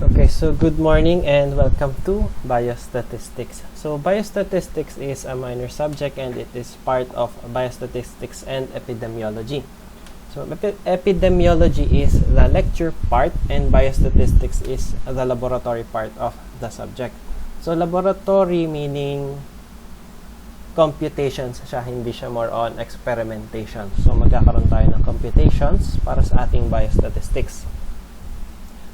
Okay, so good morning and welcome to Biostatistics. So Biostatistics is a minor subject and it is part of Biostatistics and Epidemiology. So Epidemiology is the lecture part and Biostatistics is the laboratory part of the subject. So laboratory meaning computations siya, hindi siya more on experimentation. So magkakaroon tayo ng computations para sa ating biostatistics.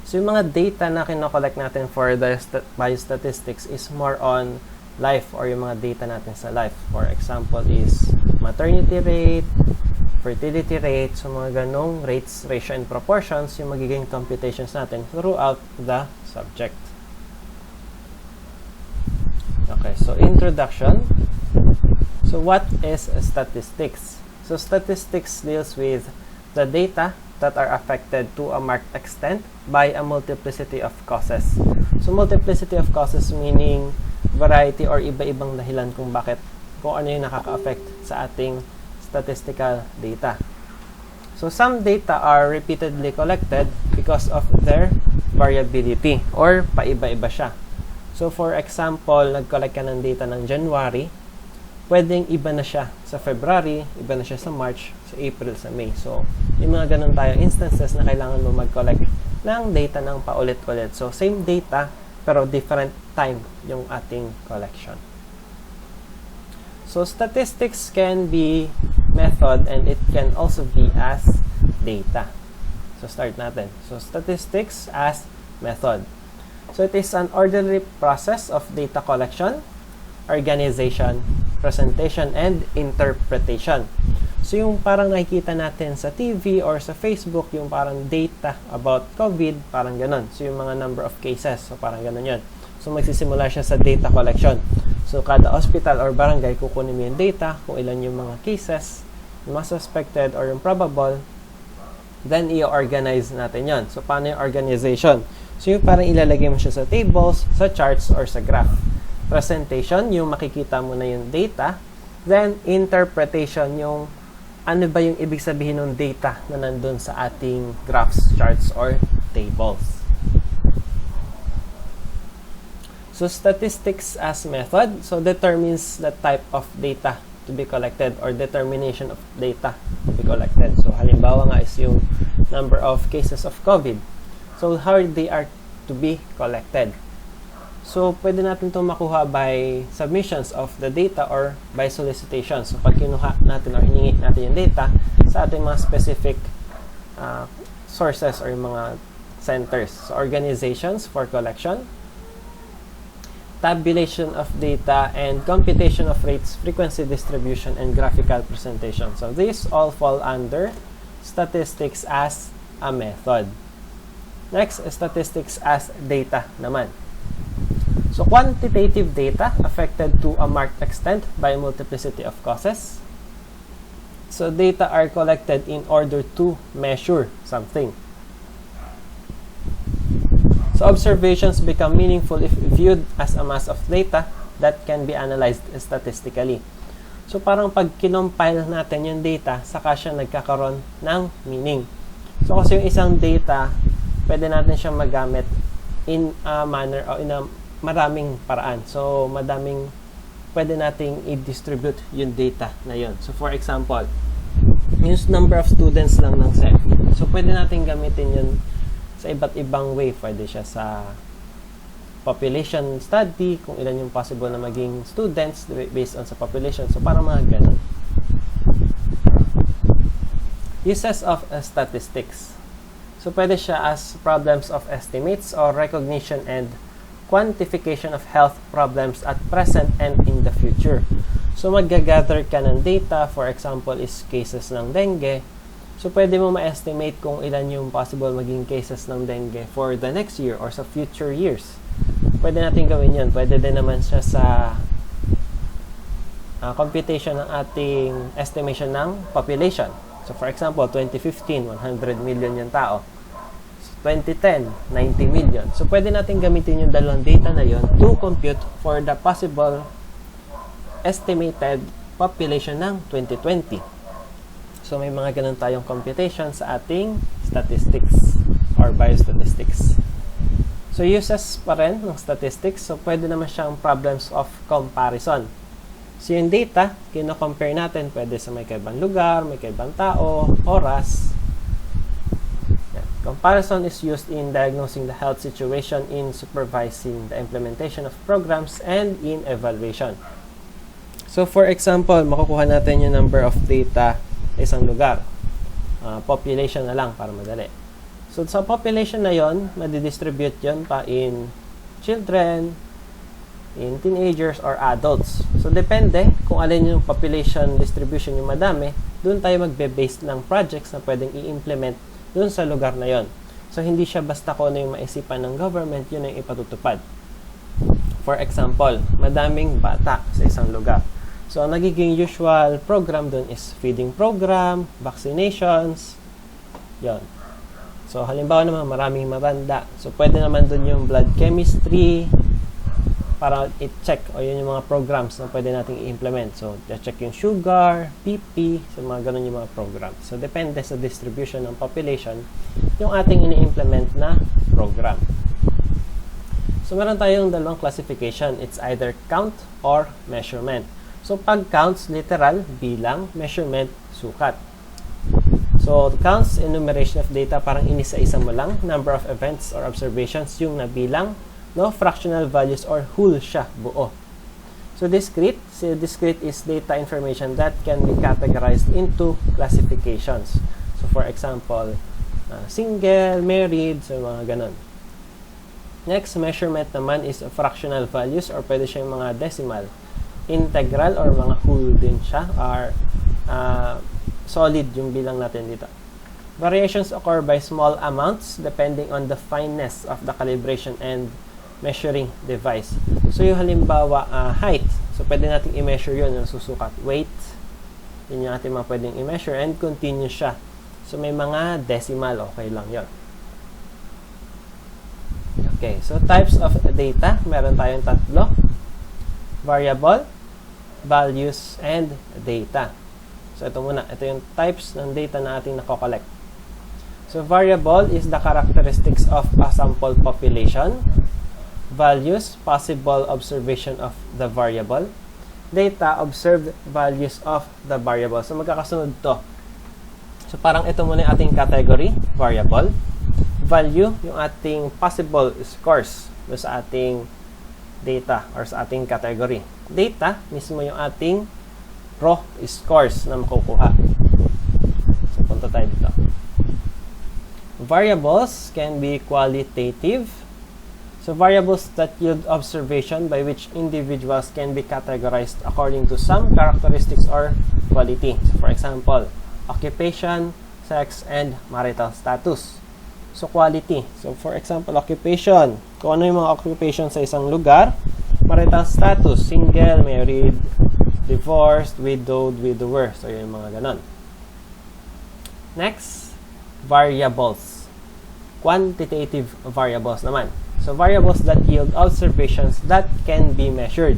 So yung mga data na kinokollect natin for the biostatistics is more on life or yung mga data natin sa life. For example is maternity rate, fertility rate, so mga ganong rates, ratio, and proportions yung magiging computations natin throughout the subject. Okay, so introduction. So what is statistics? So statistics deals with the data that are affected to a marked extent by a multiplicity of causes. So multiplicity of causes meaning variety or iba-ibang dahilan kung ano yung nakaka-affect sa ating statistical data. So some data are repeatedly collected because of their variability or paiba-iba siya. So for example, nag-collect ka ng data ng January, pwedeng iba na siya sa February, iba na siya sa March, sa April, sa May. So, yung mga ganun tayong instances na kailangan mo mag-collect ng data ng paulit-ulit. So, same data, pero different time yung ating collection. So, statistics can be method and it can also be as data. So, start natin. So, statistics as method. So, it is an orderly process of data collection, organization, presentation, and interpretation. So, yung parang nakikita natin sa TV or sa Facebook, yung parang data about COVID, parang ganun. So, yung mga number of cases, so parang ganun yun. So, magsisimula siya sa data collection. So, kada hospital or barangay, kukunin mo yung data, kung ilan yung mga cases, yung mga suspected or yung probable, then i-organize natin yon. So, paano yung organization? So, yung parang ilalagay mo siya sa tables, sa charts, or sa graph. Presentation, yung makikita mo na yung data. Then, interpretation, yung ano ba yung ibig sabihin ng data na nandun sa ating graphs, charts, or tables. So, statistics as method, so determines the type of data to be collected or determination of data to be collected. So, halimbawa nga is yung number of cases of COVID. So, how they are to be collected. So, pwede natin itong makuha by submissions of the data or by solicitation. So, pag kinuha natin or hiningi natin yung data sa ating mga specific sources or yung mga centers. So, organizations for collection, tabulation of data, and computation of rates, frequency distribution, and graphical presentation. So, these all fall under statistics as a method. Next, statistics as data naman. So, quantitative data affected to a marked extent by a multiplicity of causes. So, data are collected in order to measure something. So, observations become meaningful if viewed as a mass of data that can be analyzed statistically. So, parang pag kinompile natin yung data, saka siya nagkakaroon ng meaning. So, kasi yung isang data, pwede natin siyang magamit in a manner or in a maraming paraan. So, pwede nating i-distribute yung data na yun. So, for example, yung number of students lang ng SEM. So, pwede nating gamitin yun sa iba't ibang way. Pwede siya sa population study, kung ilan yung possible na maging students based on sa population. So, parang mga ganun. Uses of statistics. So, pwede siya as problems of estimates or recognition and quantification of health problems at present and in the future. So, mag-gather ka ng data, for example, is cases ng dengue. So, pwede mo ma-estimate kung ilan yung possible maging cases ng dengue for the next year or sa future years. Pwede natin gawin yun. Pwede din naman siya sa computation ng ating estimation ng population. So, for example, 2015, 100 million yung tao. 2010, 90 million. So, pwede natin gamitin yung dalawang data na yun to compute for the possible estimated population ng 2020. So, may mga ganun tayong computation sa ating statistics or biostatistics. So, uses pa rin ng statistics. So, pwede naman siyang problems of comparison. So, yung data, kino-compare natin, pwede sa may kaibang lugar, may kaibang tao, oras. Yan. Comparison is used in diagnosing the health situation, in supervising the implementation of programs, and in evaluation. So, for example, makukuha natin yung number of data sa isang lugar. Population na lang para madali. So, sa population na yon, madidistribute yon pa in children, in teenagers, or adults. So, depende kung alin yung population distribution yung madami, doon tayo magbe-base ng projects na pwedeng i-implement doon sa lugar na yon. So, hindi siya basta kung ano yung maisipan ng government, yun ang ipatutupad. For example, madaming bata sa isang lugar. So, ang nagiging usual program doon is feeding program, vaccinations, yon. So, halimbawa naman, maraming matanda. So, pwede naman dun yung blood chemistry para i-check o yun yung mga programs na pwede nating i-implement. So, i-check yung sugar, PP, so mga ganun yung mga programs. So, depende sa distribution ng population yung ating ini-implement na program. So, meron tayong dalawang classification. It's either count or measurement. So, pag counts, literal, bilang, measurement, sukat. So, counts, enumeration of data, parang inisa-isa mo lang. Number of events or observations, yung nabilang. No? Fractional values or whole siya, buo. So, discrete is data information that can be categorized into classifications. So, for example, single, married, so mga ganon. Next, measurement naman is fractional values or pwede siya yung mga decimal. Integral or mga whole din siya or solid yung bilang natin dito. Variations occur by small amounts depending on the fineness of the calibration and measuring device. So, yung halimbawa, height. So, pwede natin i-measure yun, yung susukat. Weight, yun yung ating mga pwedeng i-measure and continuous siya. So, may mga decimal, okay lang yun. Okay, so types of data. Meron tayong tatlo. Variable, values, and data. So, ito muna. Ito yung types ng data na ating nako-collect. So, variable is the characteristics of a sample population. Values, possible observation of the variable. Data, observed values of the variable. So, magkakasunod to. So, parang ito muna yung ating category, variable. Value, yung ating possible scores sa ating data or sa ating category. Data, mismo yung ating raw scores na makukuha. So, punta tayo dito. Variables can be qualitative. So, variables that yield observation by which individuals can be categorized according to some characteristics or quality. So, for example, occupation, sex, and marital status. So, quality. So, for example, occupation. Kung ano yung mga occupation sa isang lugar. Marital status, single, married, divorced, widowed, widower. So, yun yung mga ganon. Next, variables. Quantitative variables naman. So, variables that yield observations that can be measured.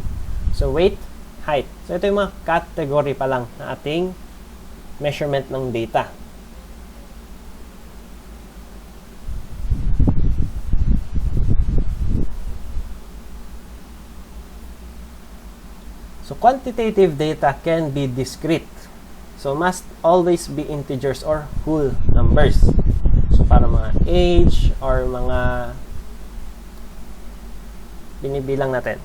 So, weight, height. So, ito yung mga category pa lang na ating measurement ng data. So, quantitative data can be discrete. So, must always be integers or whole numbers. So, para mga age or mga binibilang natin.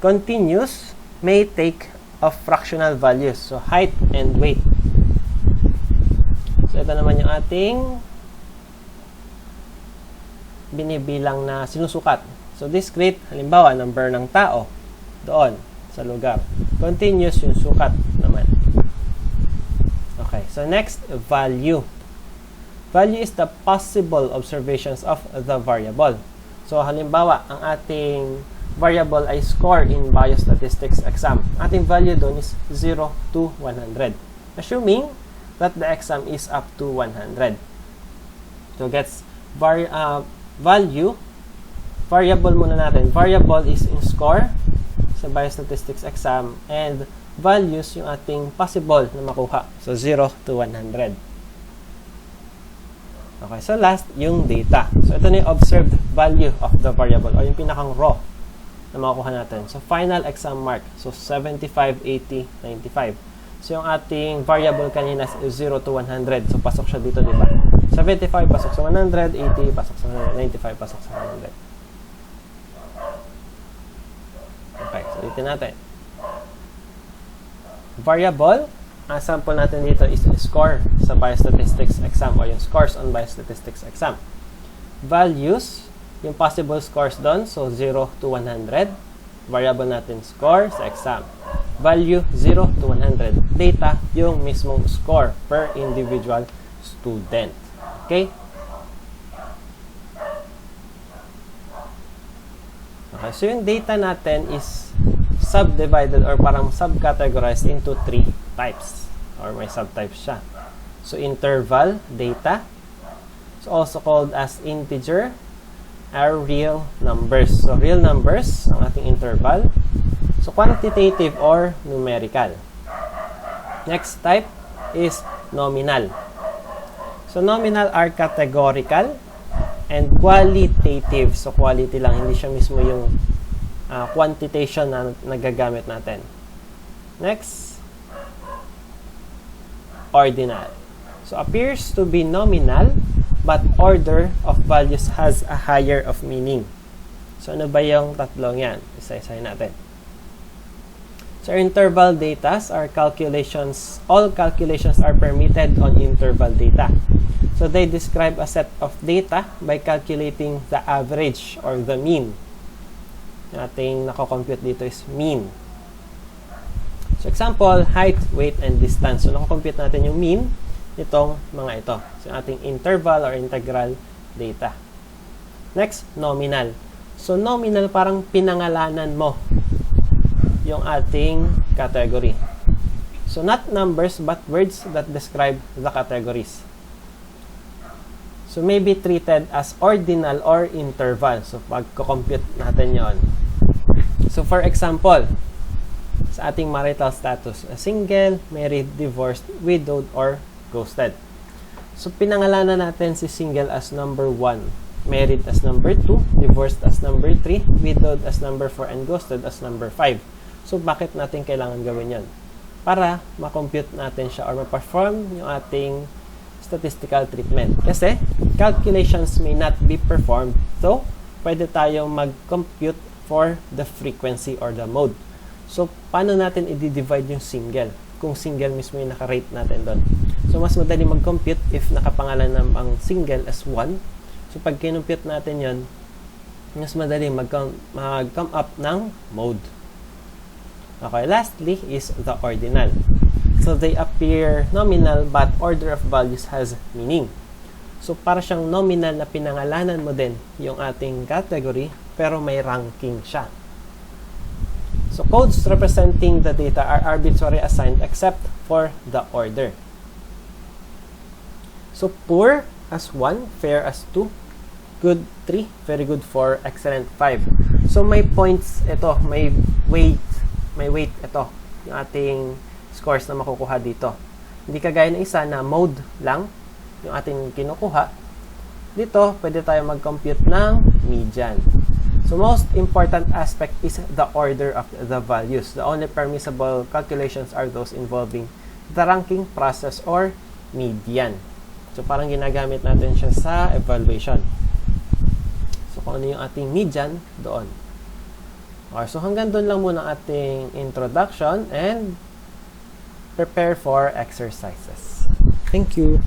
Continuous may take of fractional values. So, height and weight. So, ito naman yung ating binibilang na sinusukat. So, discrete, halimbawa, number ng tao doon sa lugar. Continuous yung sukat naman. Okay, so next, value. Value is the possible observations of the variable. So, halimbawa, ang ating variable ay score in Biostatistics exam. Ating value doon is 0 to 100. Assuming that the exam is up to 100. So, gets value. Variable muna natin. Variable is in score sa Biostatistics exam and values yung ating possible na makuha. So, 0 to 100. Okay, so last, yung data. So ito na yung observed value of the variable or yung pinakang raw na makukuha natin. So final exam mark. So 75, 80, 95. So yung ating variable kanina is 0 to 100. So pasok siya dito, di ba? 75 pasok sa 100, 80 pasok sa 100, 95 pasok sa 100. Okay, so ulitin natin. Variable, ang sample natin dito is score sa Biostatistics exam o yung scores on Biostatistics exam. Values, yung possible scores doon, so 0 to 100. Variable natin score sa exam. Value 0 to 100. Data, yung mismong score per individual student. Okay? Okay, so yung data natin is subdivided or parang subcategorized into 3 types or may subtypes siya. So interval data, so also called as integer, are real numbers. So real numbers ang ating interval. So quantitative or numerical. Next type is nominal. So nominal are categorical and qualitative. So quality lang, hindi siya mismo yung quantitation na nagagamit natin. Next, ordinal. So appears to be nominal but order of values has a higher of meaning. So ano ba yung tatlong yan? Isa-isahin natin. So interval data are calculations. All calculations are permitted on interval data. So they describe a set of data by calculating the average or the mean. Yung ating nako-compute dito is mean. So example, height, weight, and distance. So nako-compute natin yung mean nitong mga ito. So yung ating interval or integral data. Next, nominal. So nominal parang pinangalanan mo yung ating category. So not numbers but words that describe the categories. So may be treated as ordinal or interval. So pagko-compute natin yon. So for example, sa ating marital status, single, married, divorced, widowed, or ghosted. So pinangalanan natin si single as number 1, married as number 2, divorced as number 3, widowed as number 4, and ghosted as number 5. So bakit natin kailangan gawin yan? Para ma-compute natin siya or ma-perform yung ating statistical treatment. Kasi calculations may not be performed, so pwede tayong mag-compute for the frequency or the mode. So paano natin i-divide yung single? Kung single mismo yung naka-rate natin doon. So mas madali mag-compute if nakapangalan ng ang single as 1. So pag kinumpute natin yon, mas madali mag-come up ng mode. Okay, lastly is the ordinal. So they appear nominal but order of values has meaning. So para siyang nominal na pinangalanan mo din yung ating category pero may ranking siya. So codes representing the data are arbitrarily assigned except for the order. So poor as 1, fair as 2, good 3, very good 4, excellent 5. So may points ito, may weight ito, yung ating scores na makukuha dito. Hindi kagaya ng isa na mode lang yung ating kinukuha. Dito, pwede tayo mag-compute ng median. So most important aspect is the order of the values. The only permissible calculations are those involving the ranking process or median. So parang ginagamit natin siya sa evaluation. So kung ano yung ating median, doon. Okay, so hanggang doon lang muna ating introduction and prepare for exercises. Thank you.